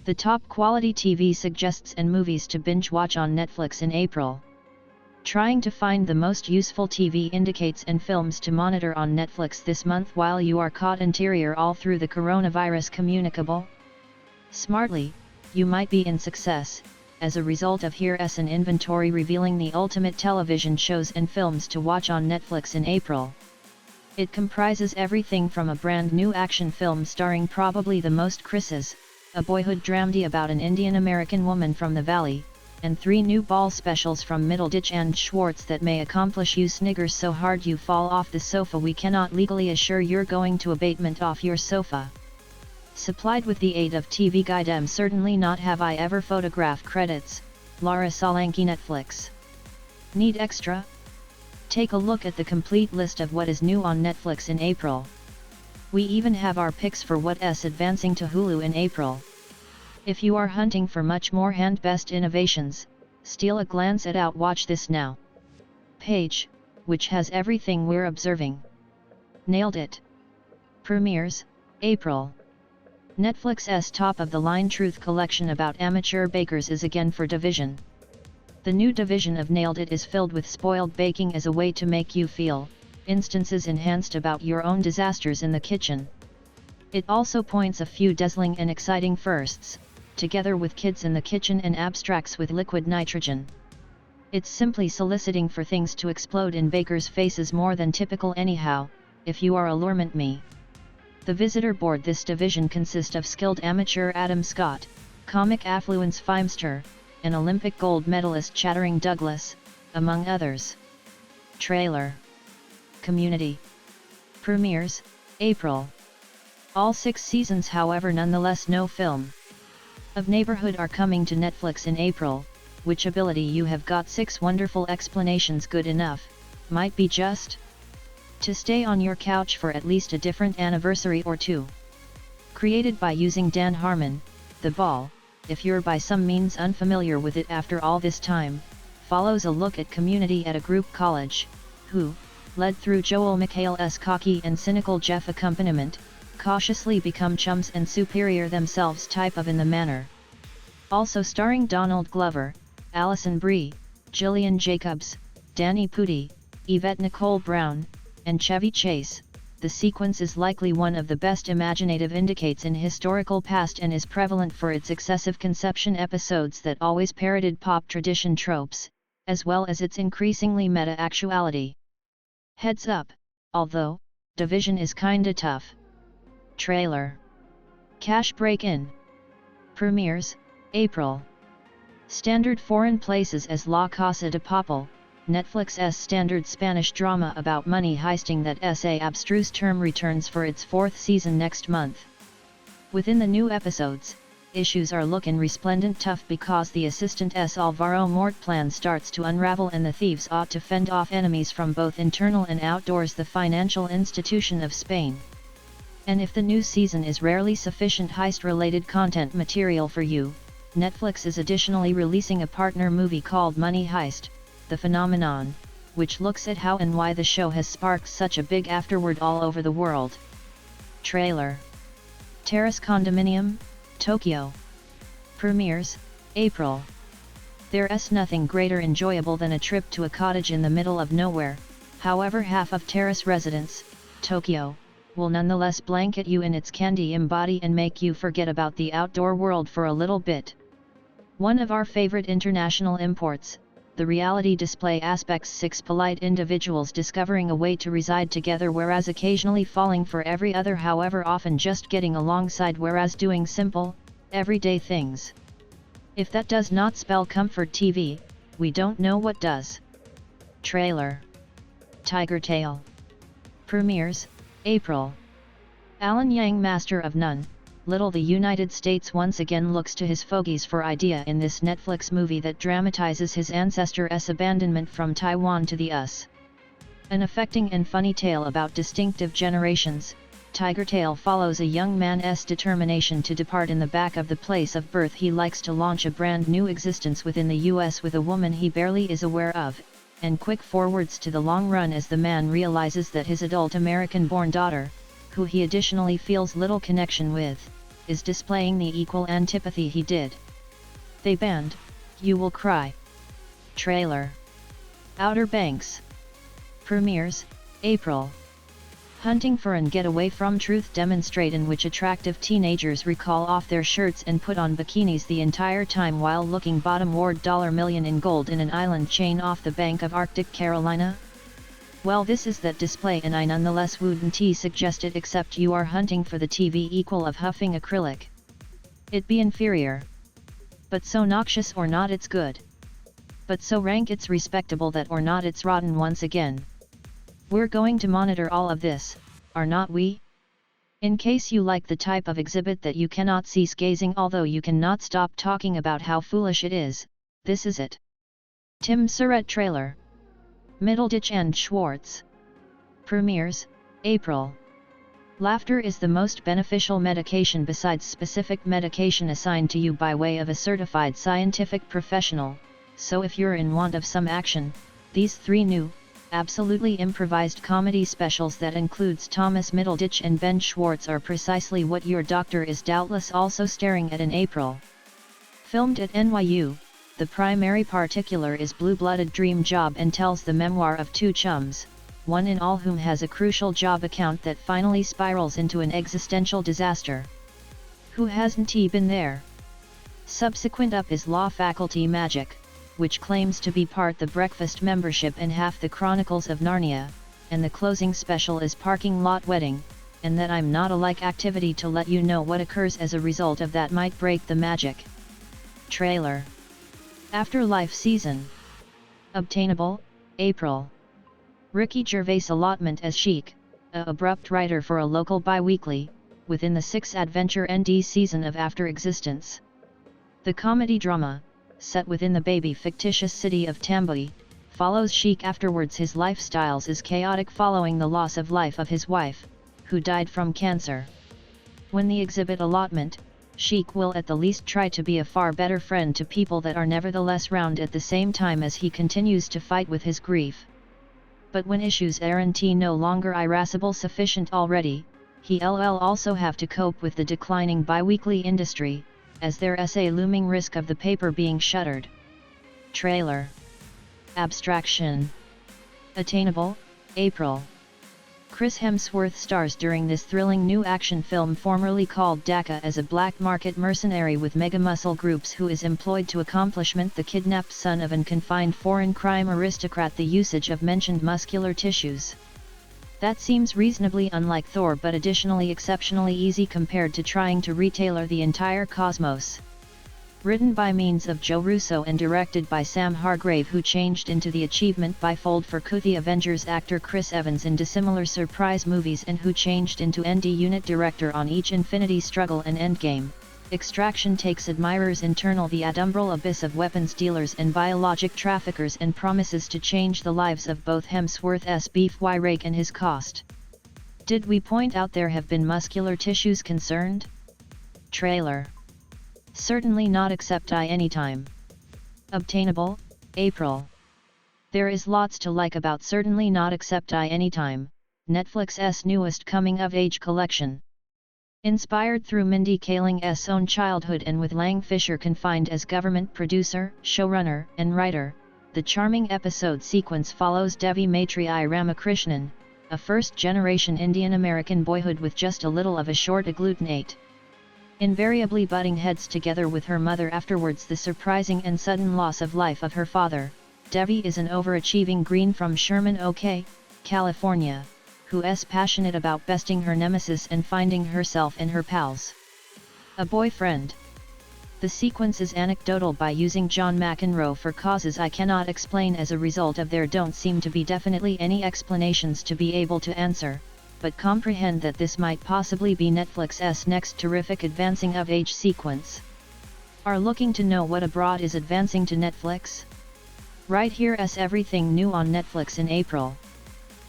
The top quality TV suggests and movies to binge watch on Netflix in April. Trying to find the most useful TV indicates and films to monitor on Netflix this month while you are caught interior all through the coronavirus communicable? Smartly, you might be in success, as a result of here's an inventory revealing the ultimate television shows and films to watch on Netflix in April. It comprises everything from a brand new action film starring probably the most Chris's, a boyhood dramedy about an Indian American woman from the Valley, and 3 new ball specials from Middleditch and Schwartz that may accomplish you sniggers so hard you fall off the sofa we cannot legally assure you're going to abatement off your sofa. Supplied with the aid of TV Guide certainly not have I ever photograph credits, Lara Solanki Netflix. Need extra? Take a look at the complete list of what is new on Netflix in April. We even have our picks for what's advancing to Hulu in April. If you are hunting for much more hand-best innovations, steal a glance at Out Watch This Now page, which has everything we're observing. Nailed it. Premieres, April. Netflix's top-of-the-line Truth collection about amateur bakers is again for Division. The new division of Nailed It is filled with spoiled baking as a way to make you feel instances enhanced about your own disasters in the kitchen. It also points a few dazzling and exciting firsts, together with kids in the kitchen and abstracts with liquid nitrogen. It's simply soliciting for things to explode in bakers' faces more than typical anyhow, if you are allurement me. The visitor board this division consists of skilled amateur Adam Scott, comic affluence Feimster, and Olympic gold medalist Chattering Douglas, among others. Trailer. Community. Premieres, April. All 6 seasons however nonetheless no film of Neighborhood are coming to Netflix in April, which ability you have got 6 wonderful explanations good enough, might be just to stay on your couch for at least a different anniversary or 2. Created by using Dan Harmon, The Ball, if you're by some means unfamiliar with it after all this time, follows a look at Community at a group college, who, led through Joel McHale's cocky and cynical Jeff accompaniment, cautiously become chums and superior themselves type of in the manner. Also starring Donald Glover, Alison Brie, Gillian Jacobs, Danny Pudi, Yvette Nicole Brown, and Chevy Chase, the sequence is likely one of the best imaginative indicates in historical past and is prevalent for its excessive conception episodes that always parroted pop tradition tropes, as well as its increasingly meta-actuality. Heads up, although, Division is kinda tough. Trailer. Cash Break-In. Premieres, April. Standard foreign places as La Casa de Papel, Netflix's standard Spanish drama about money heisting that's a abstruse term returns for its 4th season next month. Within the new episodes, issues are looking resplendent tough because the assistant's Alvaro Mort plan starts to unravel and the thieves ought to fend off enemies from both internal and outdoors the financial institution of Spain. And if the new season is rarely sufficient heist-related content material for you, Netflix is additionally releasing a partner movie called Money Heist, The Phenomenon, which looks at how and why the show has sparked such a big afterword all over the world. Trailer. Terrace Condominium, Tokyo. Premieres, April. There's nothing greater enjoyable than a trip to a cottage in the middle of nowhere, however half of Terrace residents, Tokyo, will nonetheless blanket you in its candy body and make you forget about the outdoor world for a little bit. One of our favorite international imports, the reality display aspects 6 polite individuals discovering a way to reside together whereas occasionally falling for every other however often just getting alongside whereas doing simple, everyday things. If that does not spell comfort TV, we don't know what does. Trailer. Tiger Tail. Premieres, April. Alan Yang Master of None, Little the United States once again looks to his fogies for idea in this Netflix movie that dramatizes his ancestor's abandonment from Taiwan to the US. An affecting and funny tale about distinctive generations, Tiger Tail follows a young man's determination to depart in the back of the place of birth he likes to launch a brand new existence within the US with a woman he barely is aware of, and quick forwards to the long run as the man realizes that his adult American-born daughter, who he additionally feels little connection with, is displaying the equal antipathy he did. They banned You Will Cry. Trailer. Outer Banks. Premieres, April. Hunting for and Get Away from Truth demonstrate in which attractive teenagers recall off their shirts and put on bikinis the entire time while looking bottom ward $1 million in gold in an island chain off the bank of Arctic Carolina? Well, this is that display, and I nonetheless wouldn't suggest it, except you are hunting for the TV equal of huffing acrylic. It be inferior. But so noxious or not it's good. But so rank it's respectable that or not it's rotten once again. We're going to monitor all of this, are not we? In case you like the type of exhibit that you cannot cease gazing although you cannot stop talking about how foolish it is, this is it. Tim Surratt trailer. Middleditch and Schwartz. Premieres, April. Laughter is the most beneficial medication besides specific medication assigned to you by way of a certified scientific professional, so if you're in want of some action, these 3 new, absolutely improvised comedy specials that includes Thomas Middleditch and Ben Schwartz are precisely what your doctor is doubtless also staring at in April. Filmed at NYU, the primary particular is blue-blooded dream job and tells the memoir of 2 chums, one in all whom has a crucial job account that finally spirals into an existential disaster. Who hasn't he been there? Subsequent up is Law Faculty Magic, which claims to be part the breakfast membership and half the Chronicles of Narnia, and the closing special is Parking Lot Wedding, and that I'm not a like activity to let you know what occurs as a result of that might break the magic. Trailer. Afterlife Season. Obtainable, April. Ricky Gervais allotment as Chic, a abrupt writer for a local bi-weekly, within the 6-adventure ND season of After Existence. The comedy drama, set within the baby fictitious city of Tambui, follows Chic afterwards. His lifestyles is chaotic following the loss of life of his wife, who died from cancer. When the exhibit allotment, Chic will at the least try to be a far better friend to people that are nevertheless round at the same time as he continues to fight with his grief. But when issues aren't no longer irascible sufficient already, he'll also have to cope with the declining bi-weekly industry, as there's a looming risk of the paper being shuttered. Trailer. Abstraction. Attainable, April. Chris Hemsworth stars during this thrilling new action film formerly called Daka as a black market mercenary with mega muscle groups who is employed to accomplishment the kidnapped son of an confined foreign crime aristocrat, the usage of mentioned muscular tissues. That seems reasonably unlike Thor, but additionally exceptionally easy compared to trying to retailer the entire cosmos. Written by means of Joe Russo and directed by Sam Hargrave, who changed into the achievement bifold for the Avengers actor Chris Evans in dissimilar surprise movies, and who changed into ND unit director on each Infinity Struggle and Endgame. Extraction takes admirers internal the adumbral abyss of weapons dealers and biologic traffickers and promises to change the lives of both Hemsworth's beef rake and his cost. Did we point out there have been muscular tissues concerned? Trailer. Certainly not, except anytime. Obtainable, April. There is lots to like about Certainly Not Except Anytime, Netflix's newest coming-of-age collection. Inspired through Mindy Kaling's own childhood and with Lang Fisher confined as government producer, showrunner, and writer, the charming episode sequence follows Devi Maitreyi Ramakrishnan, a first-generation Indian-American boyhood with just a little of a short agglutinate. Invariably butting heads together with her mother afterwards the surprising and sudden loss of life of her father, Devi is an overachieving green from Sherman Oak, California, who is passionate about besting her nemesis and finding herself and her pals a boyfriend. The sequence is anecdotal by using John McEnroe for causes I cannot explain. As a result of there don't seem to be definitely any explanations to be able to answer, but comprehend that this might possibly be Netflix's next terrific advancing of age sequence. Are looking to know what abroad is advancing to Netflix? Right here is everything new on Netflix in April.